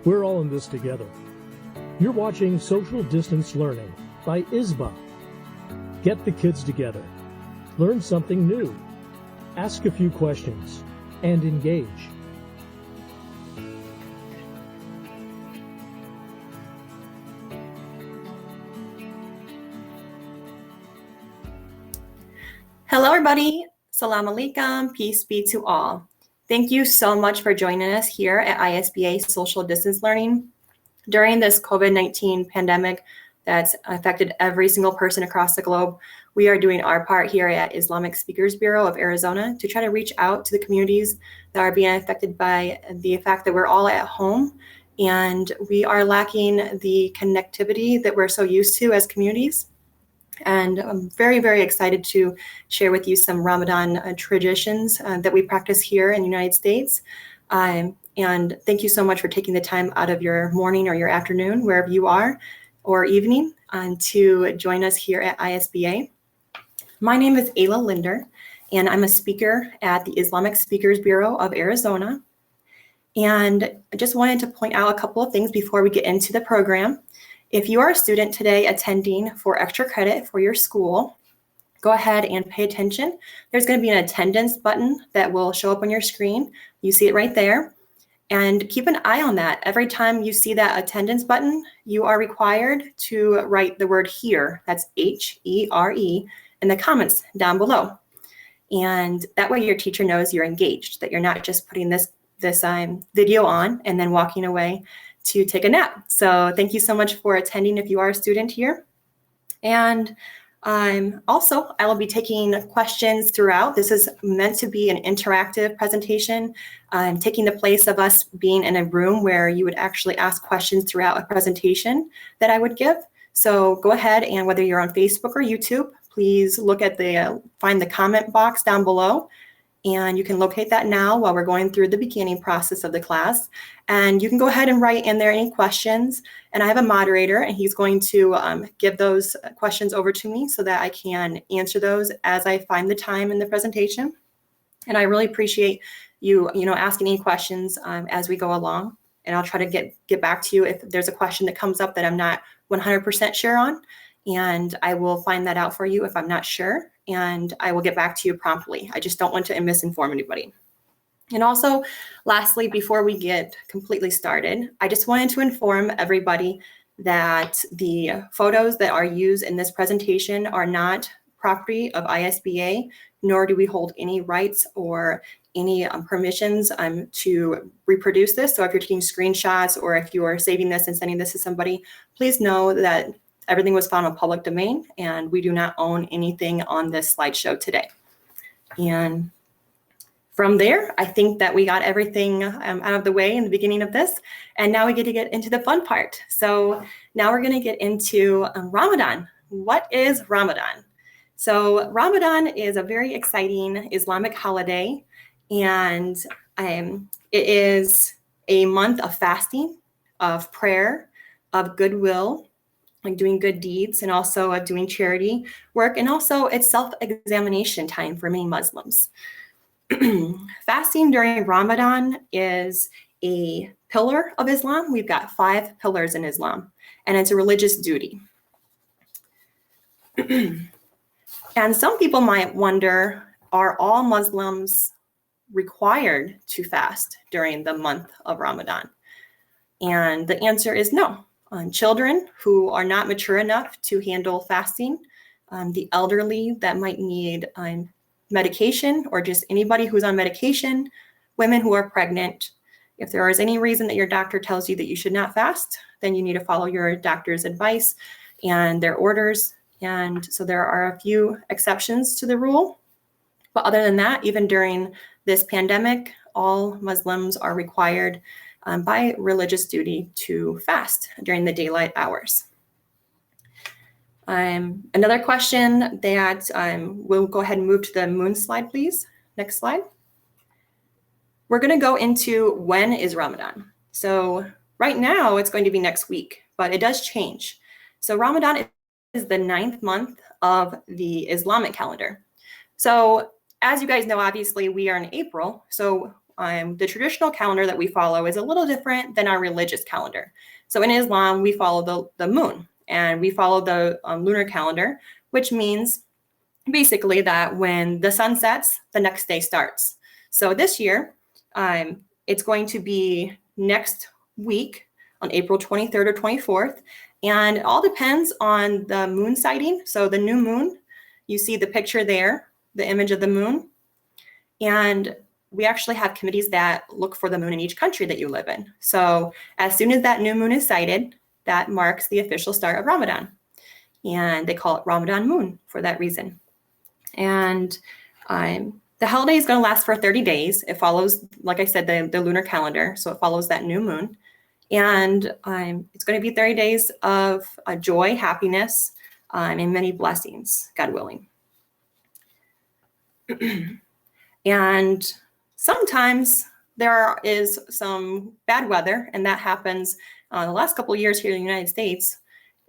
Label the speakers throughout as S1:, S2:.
S1: We're all in this together. You're watching Social Distance Learning by ISBA. Get the kids together. Learn something new. Ask a few questions and engage.
S2: Hello, everybody. Salam alaikum. Peace be to all. Thank you so much for joining us here at ISBA Social Distance Learning. During this COVID-19 pandemic that's affected every single person across the globe, we are doing our part here at Islamic Speakers Bureau of Arizona to try to reach out to the communities that are being affected by the fact that we're all at home and we are lacking the connectivity that we're so used to as communities. And I'm very, very excited to share with you some Ramadan traditions that we practice here in the United States. And thank you so much for taking the time out of your morning or your afternoon, wherever you are, or evening, to join us here at ISBA. My name is Ayla Linder, and I'm a speaker at the Islamic Speakers Bureau of Arizona. And I just wanted to point out a couple of things before we get into the program. If you are a student today attending for extra credit for your school, go ahead and pay attention. There's going to be an attendance button that will show up on your screen. You see it right there. And keep an eye on that. Every time you see that attendance button, you are required to write the word HERE, that's H-E-R-E, in the comments down below. And that way your teacher knows you're engaged, that you're not just putting this video on and then walking away to take a nap. So thank you so much for attending if you are a student here. And also, I will be taking questions throughout. This is meant to be an interactive presentation. I'm taking the place of us being in a room where you would actually ask questions throughout a presentation that I would give. So go ahead, and whether you're on Facebook or YouTube, please look at find the comment box down below. And you can locate that now while we're going through the beginning process of the class. And you can go ahead and write in there any questions. And I have a moderator, and he's going to give those questions over to me so that I can answer those as I find the time in the presentation. And I really appreciate you asking any questions as we go along. And I'll try to get back to you if there's a question that comes up that I'm not 100% sure on. And I will find that out for you if I'm not sure, and I will get back to you promptly. I just don't want to misinform anybody. And also, lastly, before we get completely started, I just wanted to inform everybody that the photos that are used in this presentation are not property of ISBA, nor do we hold any rights or any permissions to reproduce this. So if you're taking screenshots or if you are saving this and sending this to somebody, please know that everything was found on public domain, and we do not own anything on this slideshow today. And from there, I think that we got everything out of the way in the beginning of this, and now we get to get into the fun part. So now we're going to get into Ramadan. What is Ramadan? So Ramadan is a very exciting Islamic holiday, and it is a month of fasting, of prayer, of goodwill, like doing good deeds, and also doing charity work, and also it's self-examination time for many Muslims. Fasting during Ramadan is a pillar of Islam. We've got 5 pillars in Islam, and it's a religious duty. And some people might wonder, are all Muslims required to fast during the month of Ramadan? And the answer is no. Children who are not mature enough to handle fasting, the elderly that might need medication, or just anybody who's on medication, women who are pregnant. If there is any reason that your doctor tells you that you should not fast, then you need to follow your doctor's advice and their orders. And so there are a few exceptions to the rule. But other than that, even during this pandemic, all Muslims are required by religious duty to fast during the daylight hours. Another question that we'll go ahead and move to the moon slide, please. Next slide. We're going to go into when is Ramadan. So right now it's going to be next week, but it does change. So Ramadan is the 9th month of the Islamic calendar. So as you guys know, obviously we are in April. So the traditional calendar that we follow is a little different than our religious calendar. So in Islam, we follow the moon, and we follow the lunar calendar, which means basically that when the sun sets, the next day starts. So this year, it's going to be next week on April 23rd or 24th. And it all depends on the moon sighting. So the new moon, you see the picture there, the image of the moon. And we actually have committees that look for the moon in each country that you live in. So as soon as that new moon is sighted, that marks the official start of Ramadan. And they call it Ramadan moon for that reason. And the holiday is going to last for 30 days. It follows, like I said, the lunar calendar. So it follows that new moon. And it's going to be 30 days of joy, happiness, and many blessings, God willing. And sometimes there is some bad weather, and that happens the last couple of years here in the United States,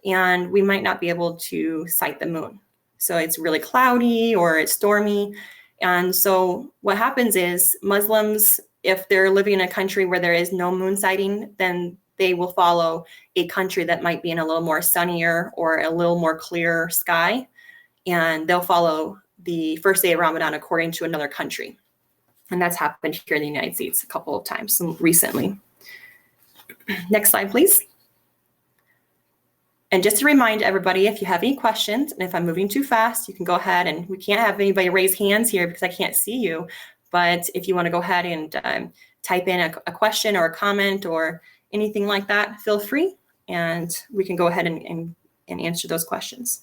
S2: and we might not be able to sight the moon. So it's really cloudy or it's stormy. And so what happens is Muslims, if they're living in a country where there is no moon sighting, then they will follow a country that might be in a little more sunnier or a little more clear sky. And they'll follow the first day of Ramadan according to another country. And that's happened here in the United States a couple of times recently. Next slide, please. And just to remind everybody, if you have any questions, and if I'm moving too fast, you can go ahead, and we can't have anybody raise hands here because I can't see you. But if you want to go ahead and type in a question or a comment or anything like that, feel free, and we can go ahead and answer those questions.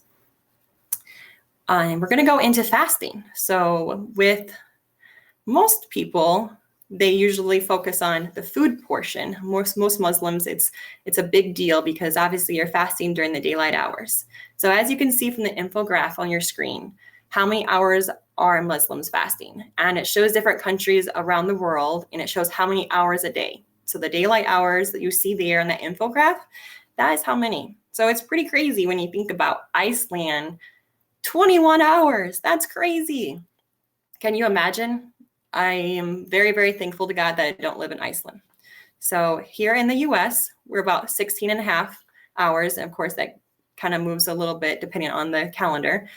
S2: We're going to go into fasting. So with most people, they usually focus on the food portion. Most Muslims, it's a big deal because obviously you're fasting during the daylight hours. So as you can see from the infographic on your screen, how many hours are Muslims fasting? And it shows different countries around the world, and it shows how many hours a day. So the daylight hours that you see there in the infographic, that is how many. So it's pretty crazy when you think about Iceland, 21 hours. That's crazy. Can you imagine? I am very, very thankful to God that I don't live in Iceland. So here in the US, we're about 16 and a half hours. And of course, that kind of moves a little bit depending on the calendar.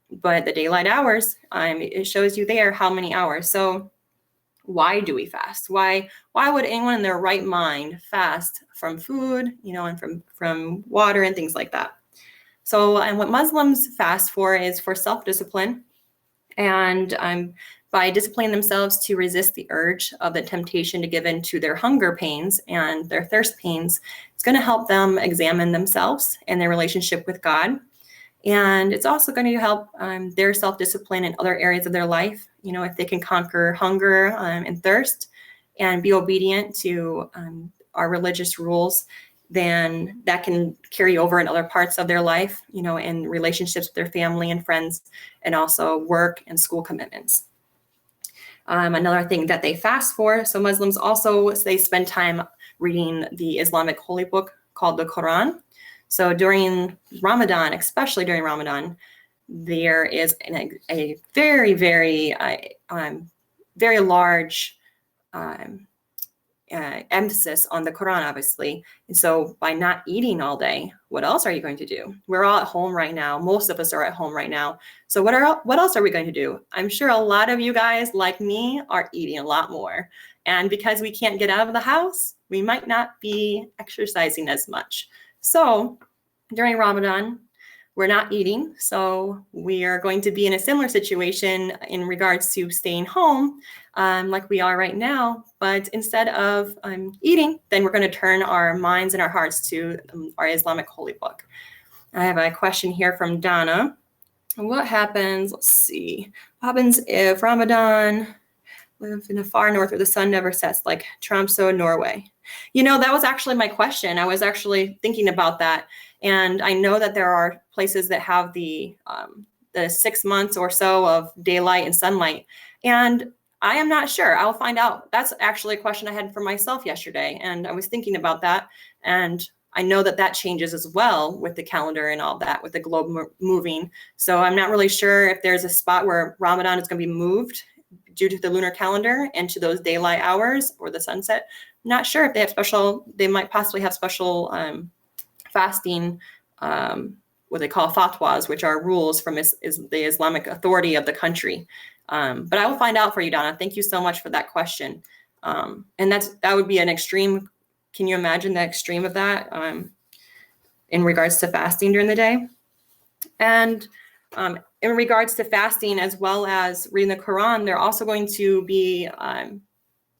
S2: But the daylight hours, it shows you there how many hours. So why do we fast? Why would anyone in their right mind fast from food, and from water and things like that? So, and what Muslims fast for is for self-discipline, and by disciplining themselves to resist the urge of the temptation to give in to their hunger pains and their thirst pains. It's going to help them examine themselves and their relationship with God. And it's also going to help their self-discipline in other areas of their life. If they can conquer hunger and thirst and be obedient to our religious rules, then that can carry over in other parts of their life, in relationships with their family and friends, and also work and school commitments. Another thing that they fast for, so Muslims also, they spend time reading the Islamic holy book called the Quran. So during Ramadan, especially during Ramadan, there is a very, very, very large emphasis on the Quran, obviously. And so by not eating all day, what else are you going to do? We're all at home right now. Most of us are at home right now. So what else are we going to do? I'm sure a lot of you guys, like me, are eating a lot more. And because we can't get out of the house, we might not be exercising as much. So during Ramadan, we're not eating. So we are going to be in a similar situation in regards to staying home, like we are right now. But instead of eating, then we're going to turn our minds and our hearts to our Islamic holy book. I have a question here from Donna. What happens? Let's see. What happens if Ramadan live in the far north where the sun never sets, like Tromsø, Norway? That was actually my question. I was actually thinking about that. And I know that there are places that have the 6 months or so of daylight and sunlight. And I am not sure. I'll find out. That's actually a question I had for myself yesterday. And I was thinking about that. And I know that changes as well with the calendar and all that, with the globe moving. So I'm not really sure if there's a spot where Ramadan is going to be moved due to the lunar calendar and to those daylight hours or the sunset. I'm not sure if they have they might possibly have special fasting, what they call fatwas, which are rules from the Islamic authority of the country. But I will find out for you, Donna. Thank you so much for that question. And that would be an extreme. Can you imagine the extreme of that in regards to fasting during the day? And in regards to fasting, as well as reading the Quran, they're also going to be,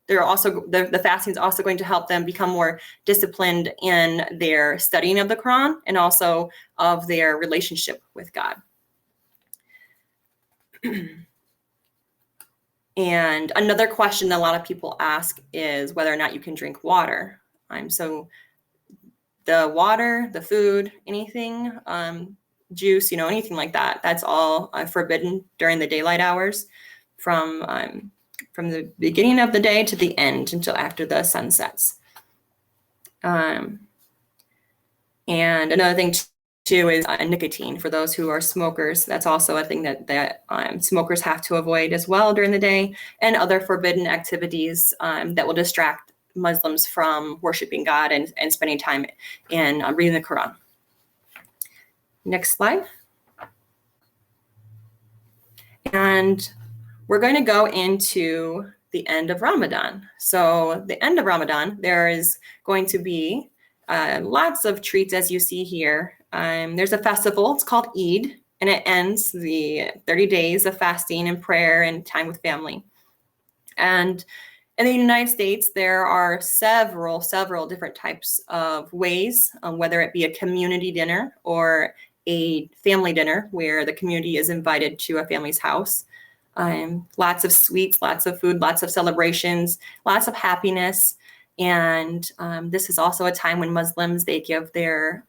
S2: the fasting is also going to help them become more disciplined in their studying of the Quran and also of their relationship with God. And another question that a lot of people ask is whether or not you can drink water. So the water, the food, anything, juice, anything like that, that's all forbidden during the daylight hours from the beginning of the day to the end until after the sun sets. And another thing too is nicotine for those who are smokers. That's also a thing that smokers have to avoid as well during the day, and other forbidden activities that will distract Muslims from worshiping God and spending time in reading the Quran. Next slide. And we're going to go into the end of Ramadan. So the end of Ramadan, there is going to be lots of treats, as you see here. There's a festival, it's called Eid, and it ends the 30 days of fasting and prayer and time with family. And in the United States, there are several different types of ways, whether it be a community dinner or a family dinner where the community is invited to a family's house. Lots of sweets, lots of food, lots of celebrations, lots of happiness. And this is also a time when Muslims, they give their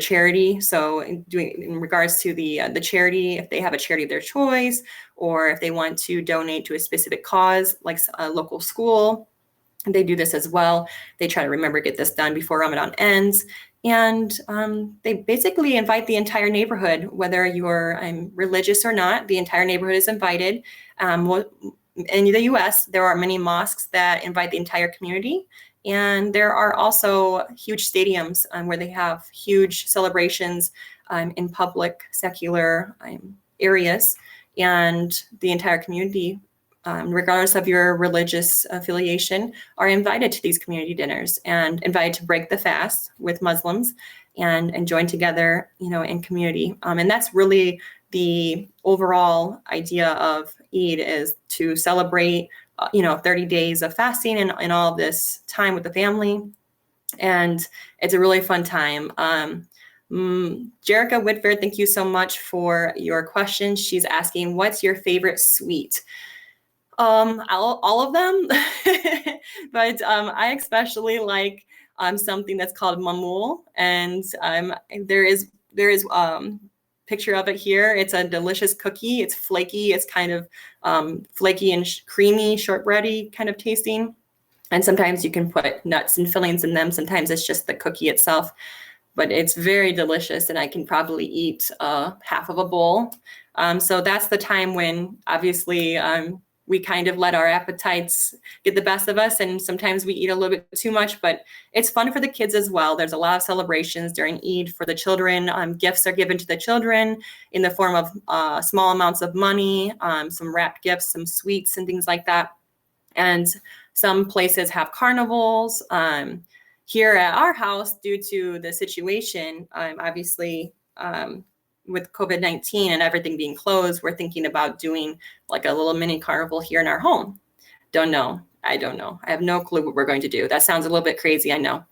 S2: charity. So in regards to the charity, if they have a charity of their choice, or if they want to donate to a specific cause, like a local school, they do this as well. They try to remember to get this done before Ramadan ends. And they basically invite the entire neighborhood, whether you're religious or not, the entire neighborhood is invited. In the US, there are many mosques that invite the entire community. And there are also huge stadiums where they have huge celebrations in public, secular areas. And the entire community, regardless of your religious affiliation, are invited to these community dinners and invited to break the fast with Muslims and join together, in community. And that's really the overall idea of Eid, is to celebrate 30 days of fasting and all of this time with the family. And it's a really fun time. Jerica Whitford, thank you so much for your question. She's asking, what's your favorite sweet? All of them, but I especially like something that's called mamul, and there is picture of it here. It's a delicious cookie. It's flaky. It's kind of flaky and creamy, shortbready kind of tasting. And sometimes you can put nuts and fillings in them. Sometimes it's just the cookie itself, but it's very delicious. And I can probably eat half of a bowl. So that's the time when obviously we kind of let our appetites get the best of us. And sometimes we eat a little bit too much, but it's fun for the kids as well. There's a lot of celebrations during Eid for the children. Gifts are given to the children in the form of small amounts of money, some wrapped gifts, some sweets and things like that. And some places have carnivals. Here at our house, due to the situation, obviously, with COVID-19 and everything being closed, we're thinking about doing like a little mini carnival here in our home. Don't know. I don't know. I have no clue what we're going to do. That sounds a little bit crazy, I know.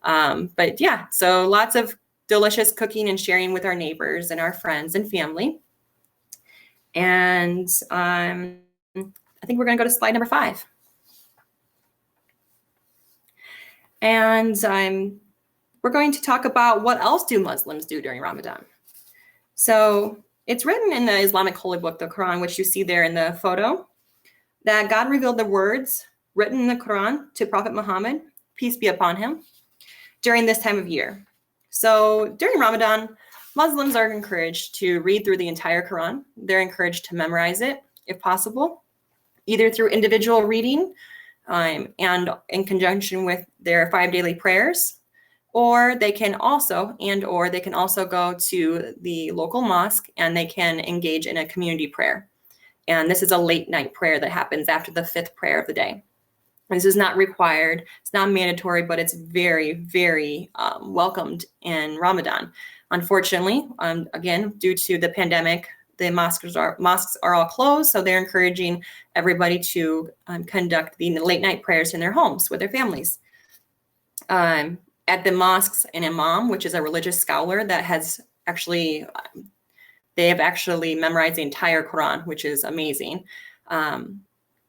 S2: But yeah, so lots of delicious cooking and sharing with our neighbors and our friends and family. And I think we're going to go to slide number 5. And we're going to talk about what else do Muslims do during Ramadan. So it's written in the Islamic holy book, the Quran, which you see there in the photo, that God revealed the words written in the Quran to Prophet Muhammad, peace be upon him, during this time of year. So during Ramadan, Muslims are encouraged to read through the entire Quran. They're encouraged to memorize it if possible. either through individual reading and in conjunction with their 5 daily prayers, or they can also go to the local mosque and they can engage in a community prayer. And this is a late night prayer that happens after the 5th prayer of the day. This is not required, it's not mandatory, but it's very, very welcomed in Ramadan. Unfortunately, again, due to the pandemic, the mosques are all closed, so they're encouraging everybody to conduct the late night prayers in their homes with their families. At the mosques, an imam, which is a religious scholar that has actually, they have actually memorized the entire Quran, which is amazing.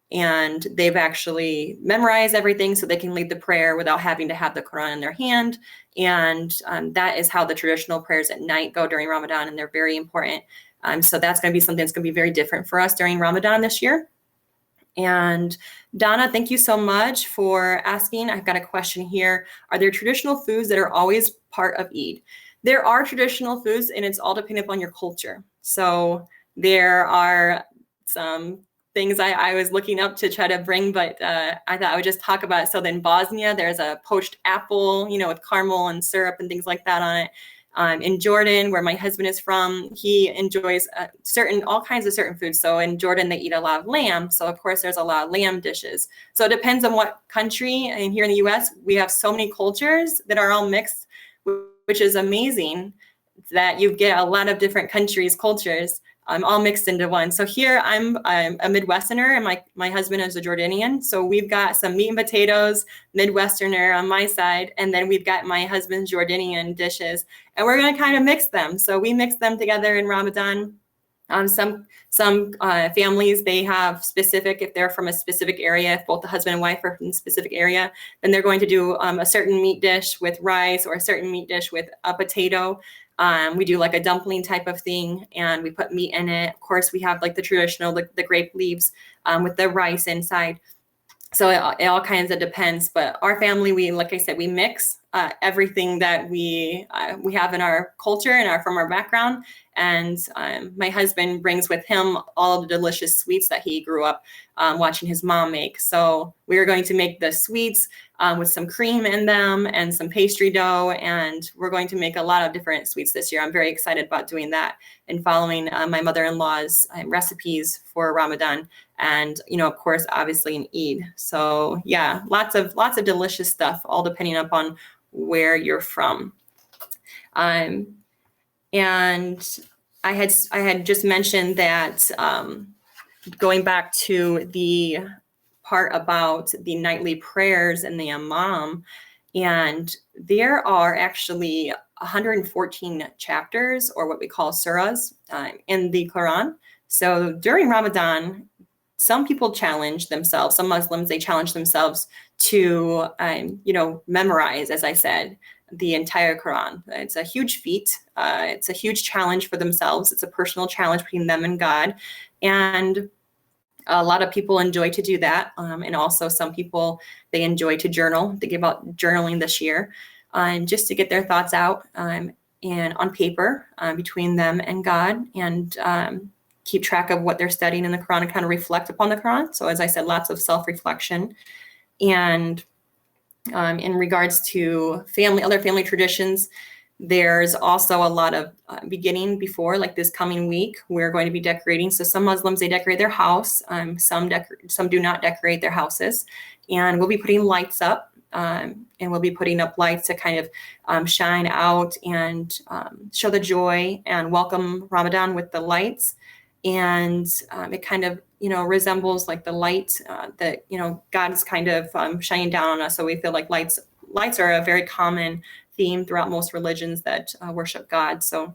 S2: And they've actually memorized everything so they can lead the prayer without having to have the Quran in their hand. And that is how the traditional prayers at night go during Ramadan, and they're very important. So that's going to be something that's going to be very different for us during Ramadan this year. And Donna, thank you so much for asking. I've got a question here. Are there traditional foods that are always part of Eid? There are traditional foods, and it's all dependent upon your culture. So there are some things I was looking up to try to bring, but I thought I would just talk about it. So in Bosnia, there's a poached apple, with caramel and syrup and things like that on it. In Jordan, where my husband is from, he enjoys all kinds of certain foods. So in Jordan, they eat a lot of lamb. So of course, there's a lot of lamb dishes. So it depends on what country. And here in the US, we have so many cultures that are all mixed, which is amazing that you get a lot of different countries' cultures all mixed into one. So here I'm a Midwesterner, and my husband is a Jordanian. So we've got some meat and potatoes, Midwesterner on my side, and then we've got my husband's Jordanian dishes, and we're going to kind of mix them. So we mix them together in Ramadan. Some families, they have specific, if they're from a specific area, if both the husband and wife are from a specific area, then they're going to do a certain meat dish with rice or a certain meat dish with a potato. We do like a dumpling type of thing, and we put meat in it. Of course, we have like the traditional, the grape leaves with the rice inside. So it all kinds of depends. But our family, like I said, we mix everything that we have in our culture and from our background. And my husband brings with him all of the delicious sweets that he grew up watching his mom make. So we are going to make the sweets with some cream in them and some pastry dough. And we're going to make a lot of different sweets this year. I'm very excited about doing that and following my mother-in-law's recipes for Ramadan. And, of course, obviously in Eid. So yeah, lots of delicious stuff, all depending upon where you're from. And I had just mentioned that going back to the part about the nightly prayers and the imam, and there are actually 114 chapters, or what we call surahs, in the Quran. So during Ramadan, some people challenge themselves, some Muslims, they challenge themselves to, memorize, as I said, the entire Quran. It's a huge feat. It's a huge challenge for themselves. It's a personal challenge between them and God. And a lot of people enjoy to do that. And also some people, they enjoy to journal. They give out journaling this year just to get their thoughts out and on paper between them and God, and keep track of what they're studying in the Quran and kind of reflect upon the Quran. So as I said, lots of self-reflection. And in regards to other family traditions, there's also a lot of beginning before, like this coming week, we're going to be decorating. So some Muslims, they decorate their house. Some do not decorate their houses. And we'll be putting lights up, and we'll be putting up lights to kind of shine out and show the joy and welcome Ramadan with the lights. And it kind of, resembles like the light that, God is kind of shining down on us. So we feel like lights are a very common theme throughout most religions that worship God. So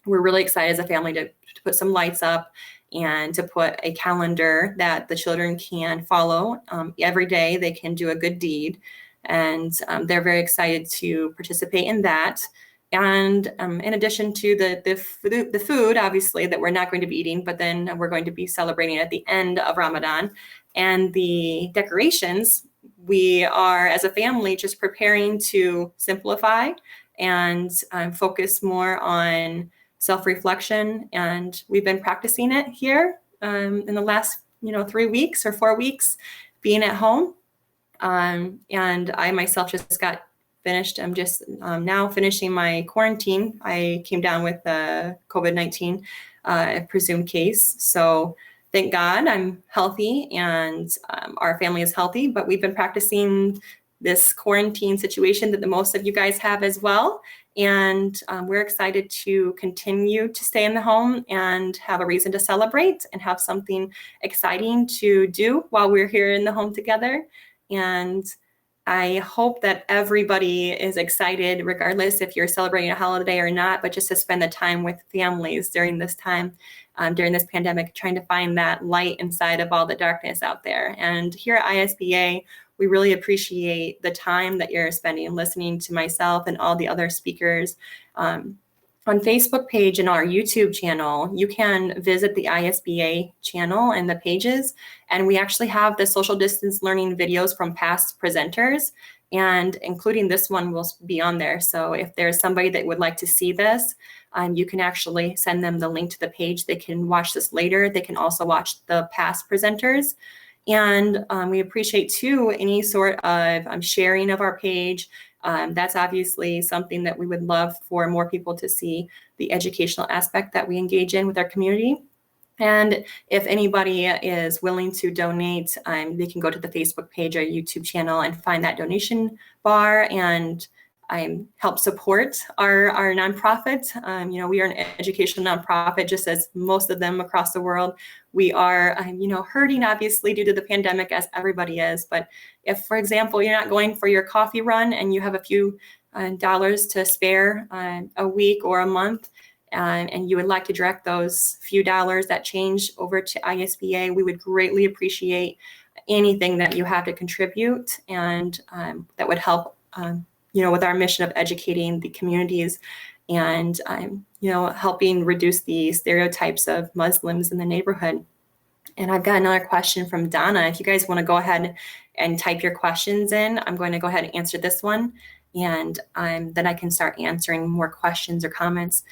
S2: we're really excited as a family to put some lights up and to put a calendar that the children can follow. Every day they can do a good deed, and they're very excited to participate in that. And in addition to the food, obviously, that we're not going to be eating, but then we're going to be celebrating at the end of Ramadan. And the decorations, we are, as a family, just preparing to simplify and focus more on self-reflection. And we've been practicing it here in the last 3 weeks or 4 weeks being at home. And I myself just got finished. I'm just now finishing my quarantine. I came down with the COVID-19 presumed case. So thank God I'm healthy and our family is healthy, but we've been practicing this quarantine situation that the most of you guys have as well. And we're excited to continue to stay in the home and have a reason to celebrate and have something exciting to do while we're here in the home together. And I hope that everybody is excited, regardless if you're celebrating a holiday or not, but just to spend the time with families during this time, during this pandemic, trying to find that light inside of all the darkness out there. And here at ISBA, we really appreciate the time that you're spending listening to myself and all the other speakers. On Facebook page and our YouTube channel, you can visit the ISBA channel and the pages, and we actually have the social distance learning videos from past presenters, and including this one will be on there. So if there's somebody that would like to see this, you can actually send them the link to the page. They can watch this later. They can also watch the past presenters. And we appreciate too any sort of sharing of our page. That's obviously something that we would love for more people to see, the educational aspect that we engage in with our community. And if anybody is willing to donate, they can go to the Facebook page or YouTube channel and find that donation bar and help support our nonprofit. We are an educational nonprofit, just as most of them across the world. We are, hurting obviously due to the pandemic, as everybody is. But if, for example, you're not going for your coffee run and you have a few dollars to spare a week or a month, and you would like to direct those few dollars, that change, over to ISBA, we would greatly appreciate anything that you have to contribute, and that would help with our mission of educating the communities and, helping reduce the stereotypes of Muslims in the neighborhood. And I've got another question from Donna. If you guys want to go ahead and type your questions in, I'm going to go ahead and answer this one. And then I can start answering more questions or comments.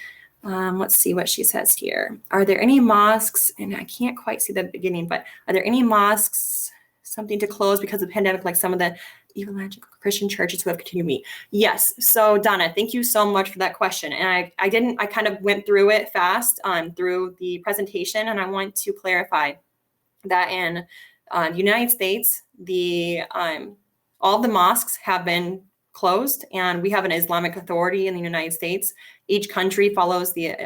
S2: Let's see what she says here. Are there any mosques, and I can't quite see the beginning, but are there any mosques, something to close because of the pandemic, like some of the evangelical Christian churches who have continued to meet? Yes. So Donna, thank you so much for that question. And I kind of went through it fast through the presentation, and I want to clarify that in the United States, all the mosques have been closed, and we have an Islamic authority in the United States. Each country follows the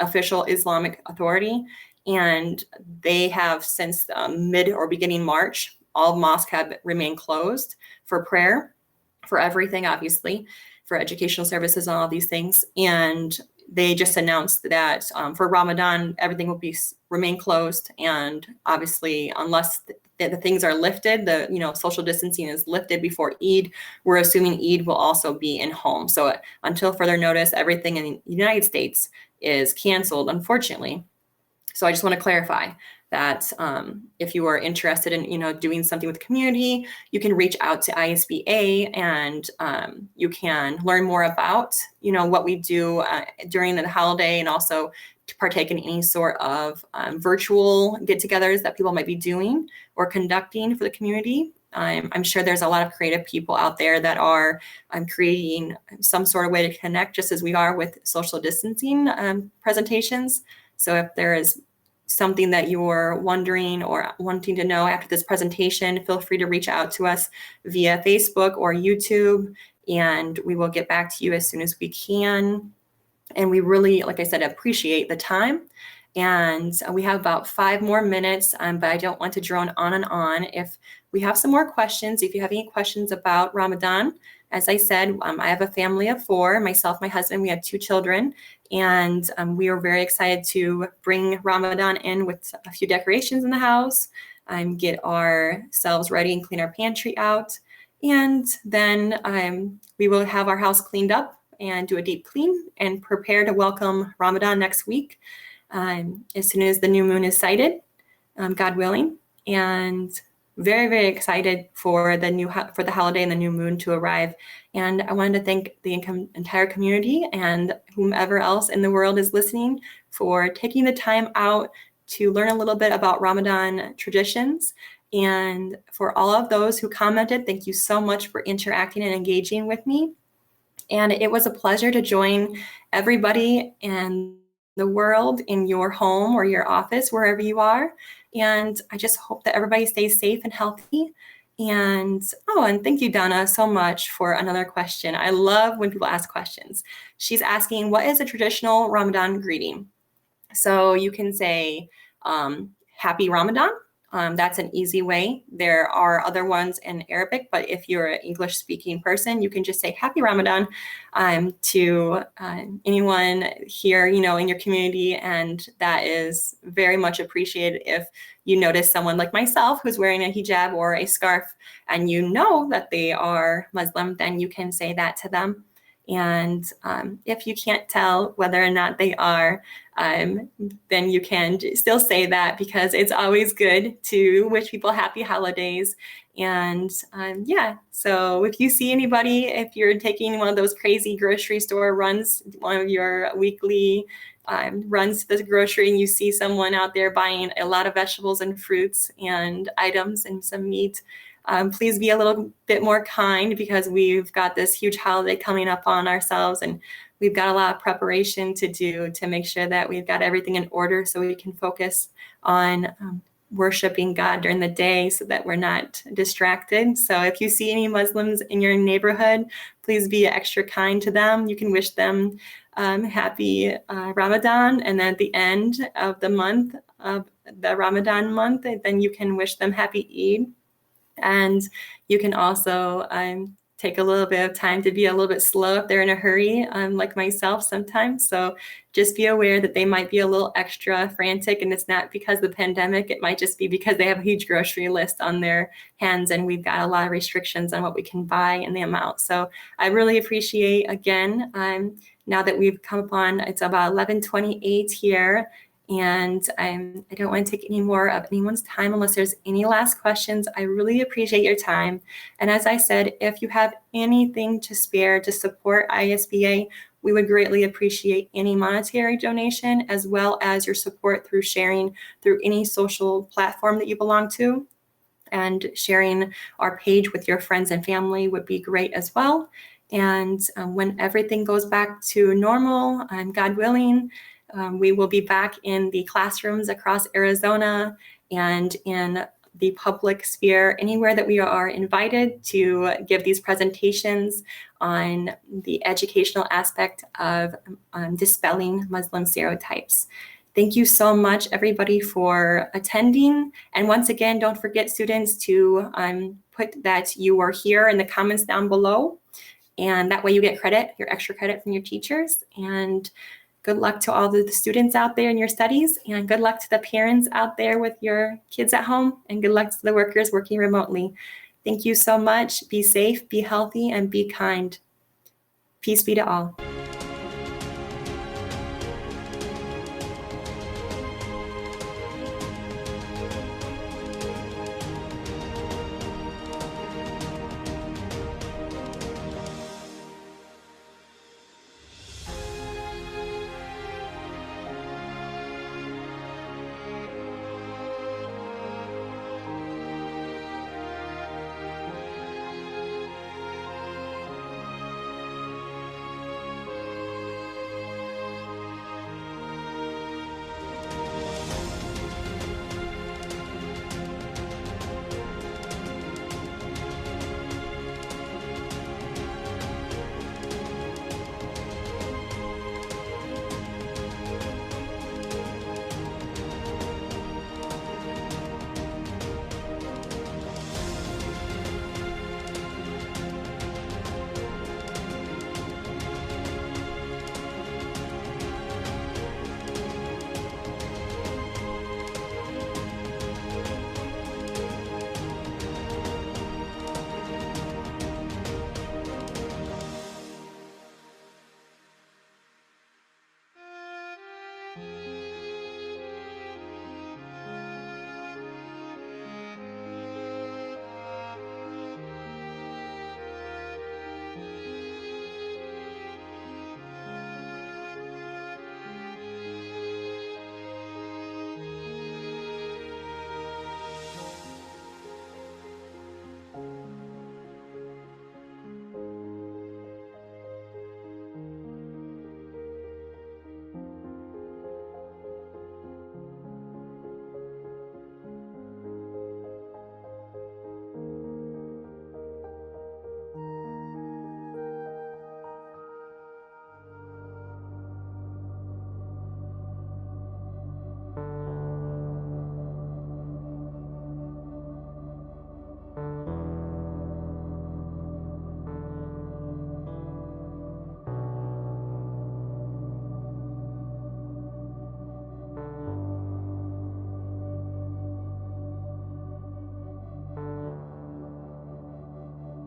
S2: official Islamic authority, and they have since mid or beginning March, all mosques have remained closed for prayer, for everything, obviously, for educational services and all these things. And they just announced that for Ramadan, everything will remain closed. And obviously, unless the things are lifted, the social distancing is lifted before Eid, we're assuming Eid will also be in home. So until further notice, everything in the United States is canceled, unfortunately. So I just want to clarify that if you are interested in doing something with the community, you can reach out to ISBA, and you can learn more about what we do during the holiday, and also to partake in any sort of virtual get-togethers that people might be doing or conducting for the community. I'm sure there's a lot of creative people out there that are creating some sort of way to connect, just as we are with social distancing presentations. So if there is something that you're wondering or wanting to know after this presentation, feel free to reach out to us via Facebook or YouTube, and we will get back to you as soon as we can. And we really, like I said, appreciate the time. And we have about 5 more minutes, but I don't want to drone on and on. If we have some more questions, if you have any questions about Ramadan, as I said, I have a family of 4, myself, my husband, we have 2 children, and we are very excited to bring Ramadan in with a few decorations in the house, get ourselves ready and clean our pantry out. And then we will have our house cleaned up and do a deep clean and prepare to welcome Ramadan next week, as soon as the new moon is sighted, God willing. And very, very excited for the holiday and the new moon to arrive. And I wanted to thank the entire community and whomever else in the world is listening for taking the time out to learn a little bit about Ramadan traditions. And for all of those who commented, thank you so much for interacting and engaging with me. And it was a pleasure to join everybody in the world in your home or your office, wherever you are. And I just hope that everybody stays safe and healthy. And thank you, Donna, so much for another question. I love when people ask questions. She's asking, what is a traditional Ramadan greeting? So you can say, Happy Ramadan. That's an easy way. There are other ones in Arabic, but if you're an English speaking person, you can just say Happy Ramadan to anyone here, in your community. And that is very much appreciated. If you notice someone like myself who's wearing a hijab or a scarf and you know that they are Muslim, then you can say that to them. And if you can't tell whether or not they are, then you can still say that, because it's always good to wish people happy holidays. And so if you see anybody, if you're taking one of those crazy grocery store runs, one of your weekly runs to the grocery, and you see someone out there buying a lot of vegetables and fruits and items and some meat, please be a little bit more kind, because we've got this huge holiday coming up on ourselves, and we've got a lot of preparation to do to make sure that we've got everything in order so we can focus on worshiping God during the day so that we're not distracted. So if you see any Muslims in your neighborhood, please be extra kind to them. You can wish them happy Ramadan, and then at the end of the month, of the Ramadan month, then you can wish them happy Eid. And you can also take a little bit of time to be a little bit slow if they're in a hurry, like myself sometimes. So just be aware that they might be a little extra frantic, and it's not because of the pandemic. It might just be because they have a huge grocery list on their hands, and we've got a lot of restrictions on what we can buy and the amount. So I really appreciate, again, now that we've come upon, it's about 11:28 here. And I don't want to take any more of anyone's time unless there's any last questions. I really appreciate your time. And as I said, if you have anything to spare to support ISBA, we would greatly appreciate any monetary donation, as well as your support through sharing through any social platform that you belong to. And sharing our page with your friends and family would be great as well. And when everything goes back to normal, God willing, we will be back in the classrooms across Arizona and in the public sphere, anywhere that we are invited to give these presentations on the educational aspect of dispelling Muslim stereotypes. Thank you so much, everybody, for attending. And once again, don't forget, students, to put that you are here in the comments down below. And that way you get credit, your extra credit from your teachers. And good luck to all the students out there in your studies, and good luck to the parents out there with your kids at home, and good luck to the workers working remotely. Thank you so much. Be safe, be healthy, and be kind. Peace be to all.